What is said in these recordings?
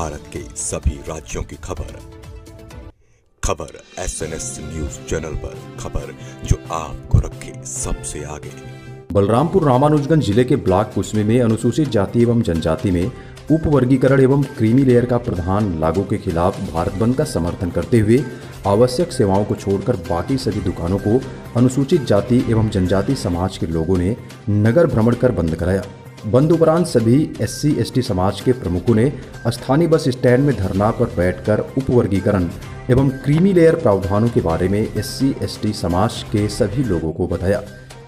भारत के सभी राज्यों की खबर SNS न्यूज चैनल पर, खबर जो आपको रखे सबसे आगे। बलरामपुर रामानुजगंज जिले के ब्लॉक कुसमे में अनुसूचित जाति एवं जनजाति में उप वर्गीकरण एवं क्रीमी लेयर का प्रावधान लागू के खिलाफ भारत बंद का समर्थन करते हुए आवश्यक सेवाओं को छोड़कर बाकी सभी दुकानों को अनुसूचित जाति एवं जनजाति समाज के लोगों ने नगर भ्रमण कर बंद कराया। बंद उपरांत सभी SC/ST समाज के प्रमुखों ने स्थानीय बस स्टैंड में धरना पर बैठकर उप वर्गीकरण एवं क्रीमी लेयर प्रावधानों के बारे में SC/ST समाज के सभी लोगों को बताया।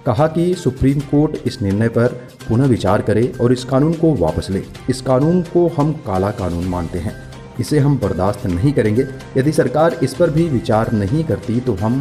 कहा कि सुप्रीम कोर्ट इस निर्णय पर पुनः विचार करे और इस कानून को वापस ले। इस कानून को हम काला कानून मानते हैं, इसे हम बर्दाश्त नहीं करेंगे। यदि सरकार इस पर भी विचार नहीं करती तो हम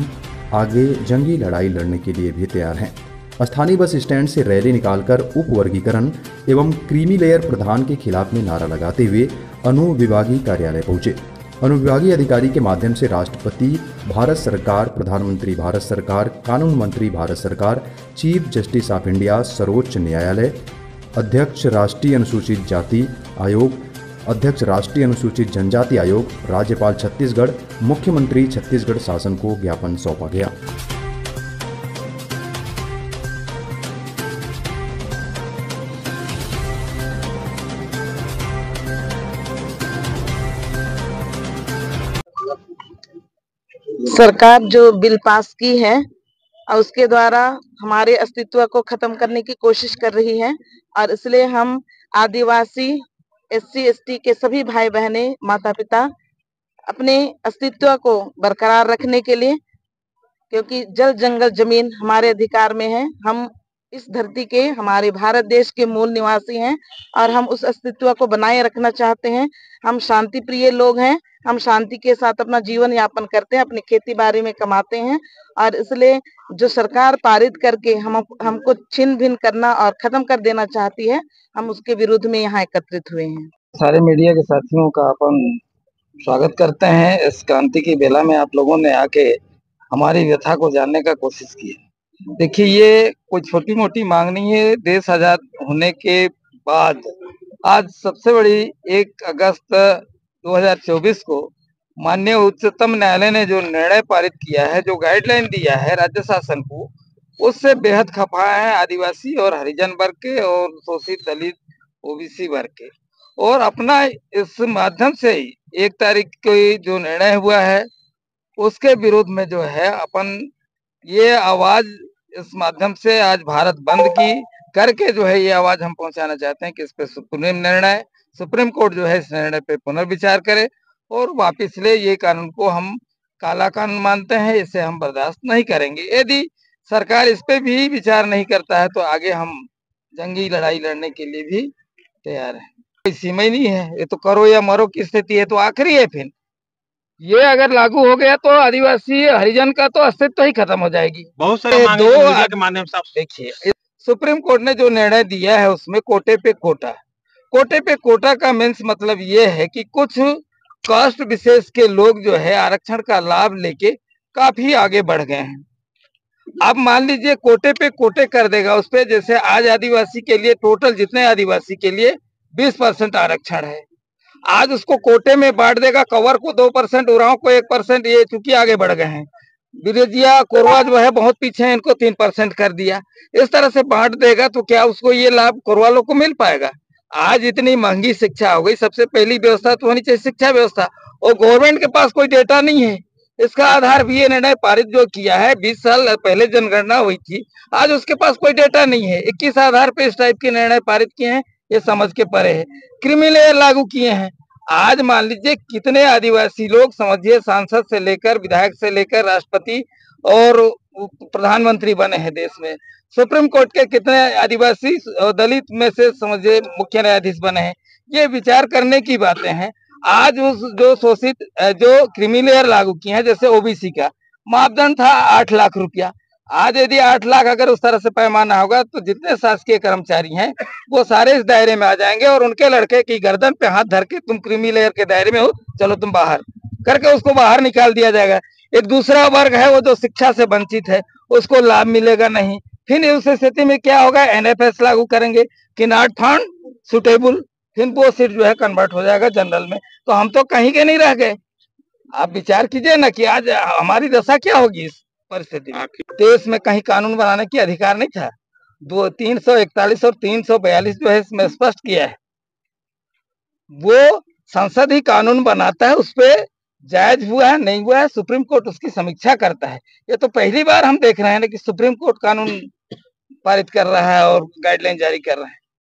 आगे जंगी लड़ाई लड़ने के लिए भी तैयार हैं। स्थानीय बस स्टैंड से रैली निकालकर उप वर्गीकरण एवं क्रीमी लेयर प्रावधान के खिलाफ में नारा लगाते हुए अनुविभागीय कार्यालय पहुंचे। अनुविभागीय अधिकारी के माध्यम से राष्ट्रपति भारत सरकार, प्रधानमंत्री भारत सरकार, कानून मंत्री भारत सरकार, चीफ जस्टिस ऑफ इंडिया, सर्वोच्च न्यायालय, अध्यक्ष राष्ट्रीय अनुसूचित जाति आयोग, अध्यक्ष राष्ट्रीय अनुसूचित जनजाति आयोग, राज्यपाल छत्तीसगढ़, मुख्यमंत्री छत्तीसगढ़ शासन को ज्ञापन सौंपा गया। सरकार जो बिल पास की है और उसके द्वारा हमारे अस्तित्व को खत्म करने की कोशिश कर रही है, और इसलिए हम आदिवासी SC/ST के सभी भाई बहने, माता पिता अपने अस्तित्व को बरकरार रखने के लिए, क्योंकि जल जंगल जमीन हमारे अधिकार में है, हम इस धरती के, हमारे भारत देश के मूल निवासी हैं और हम उस अस्तित्व को बनाए रखना चाहते हैं। हम शांति प्रिय लोग हैं, हम शांति के साथ अपना जीवन यापन करते हैं, अपनी खेती बाड़ी में कमाते हैं, और इसलिए जो सरकार पारित करके हमको छिन भिन करना और खत्म कर देना चाहती है, हम उसके विरुद्ध में यहाँ एकत्रित हुए हैं। सारे मीडिया के साथियों का अपन स्वागत करते हैं। इस क्रांति की बेला में आप लोगों ने आके हमारी व्यथा को जानने का कोशिश की। देखिए, ये कोई छोटी मोटी मांग नहीं है। देश आजाद होने के बाद आज सबसे बड़ी 1 अगस्त 2024 को माननीय उच्चतम न्यायालय ने जो निर्णय पारित किया है, जो गाइडलाइन दिया है राज्य शासन को, उससे बेहद खफा है आदिवासी और हरिजन वर्ग के और शोषित दलित OBC वर्ग के। और अपना इस माध्यम से ही 1 तारीख को जो निर्णय हुआ है उसके विरोध में जो है अपन ये आवाज इस माध्यम से आज भारत बंद की करके जो है ये आवाज हम पहुंचाना चाहते हैं कि इस पे सुप्रीम कोर्ट जो है इस निर्णय पे पुनर्विचार करे और वापिस ले। ये कानून को हम काला कानून मानते हैं, इसे हम बर्दाश्त नहीं करेंगे। यदि सरकार इस पे भी विचार नहीं करता है तो आगे हम जंगी लड़ाई लड़ने के लिए भी तैयार है। कोई सीमा ही नहीं है, ये तो करो या मरो की स्थिति है, तो आखिरी है। फिर ये अगर लागू हो गया तो आदिवासी हरिजन का तो अस्तित्व ही खत्म हो जाएगी। बहुत सारे मीडिया के माध्यम से आप देखिए, सुप्रीम कोर्ट ने जो निर्णय दिया है उसमें कोटे पे कोटा का मीन्स मतलब ये है कि कुछ कास्ट विशेष के लोग जो है आरक्षण का लाभ लेके काफी आगे बढ़ गए हैं। अब मान लीजिए कोटे पे कोटे कर देगा उस पे, जैसे आज आदिवासी के लिए टोटल जितने आदिवासी के लिए 20% आरक्षण है, आज उसको कोटे में बांट देगा। कवर को 2%, उरांव को 1%, ये चूंकि आगे बढ़ गए हैं। बिरजिया कोरवा जो है बहुत पीछे है, इनको 3% कर दिया। इस तरह से बांट देगा तो क्या उसको ये लाभ कोरवालों को मिल पाएगा? आज इतनी महंगी शिक्षा हो गई, सबसे पहली व्यवस्था तो होनी चाहिए शिक्षा व्यवस्था, और गवर्नमेंट के पास कोई डेटा नहीं है। इसका आधार भी ये निर्णय पारित जो किया है, 20 साल पहले जनगणना हुई थी, आज उसके पास कोई डेटा नहीं है। 21 आधार पे इस टाइप के निर्णय पारित किए हैं, ये समझ के परे है। क्रीमी लेयर लागू किए हैं। आज मान लीजिए कितने आदिवासी लोग, समझिए सांसद से लेकर विधायक से लेकर राष्ट्रपति और प्रधानमंत्री बने हैं देश में। सुप्रीम कोर्ट के कितने आदिवासी दलित में से समझिए मुख्य न्यायाधीश बने हैं। ये विचार करने की बातें हैं। आज उस जो शोषित जो क्रीमी लेयर लागू किए हैं, जैसे OBC का मापदंड था 8 लाख रुपया, आज यदि 8 लाख अगर उस तरह से पैमाना होगा तो जितने शासकीय कर्मचारी हैं वो सारे इस दायरे में आ जाएंगे और उनके लड़के की गर्दन पे हाथ धर के तुम क्रीमी लेयर के दायरे में हो, चलो तुम बाहर, करके उसको बाहर निकाल दिया जाएगा। एक दूसरा वर्ग है वो जो शिक्षा से वंचित है, उसको लाभ मिलेगा नहीं। फिर उस स्थिति में क्या होगा, NFS लागू करेंगे कि नॉट फाउंड सुटेबल, फिर वो सीट जो है कन्वर्ट हो जाएगा जनरल में, तो हम तो कहीं के नहीं रह गए। आप विचार कीजिए ना कि आज हमारी दशा क्या होगी इस परिस्थिति में। देश में कहीं कानून बनाने की अधिकार नहीं था। 341 और 342 जो है इसमें स्पष्ट किया है, वो संसद ही कानून बनाता है, उस पे जायज हुआ है नहीं हुआ है सुप्रीम कोर्ट उसकी समीक्षा करता है। ये तो पहली बार हम देख रहे हैं ना कि सुप्रीम कोर्ट कानून पारित कर रहा है और गाइडलाइन जारी कर रहा है।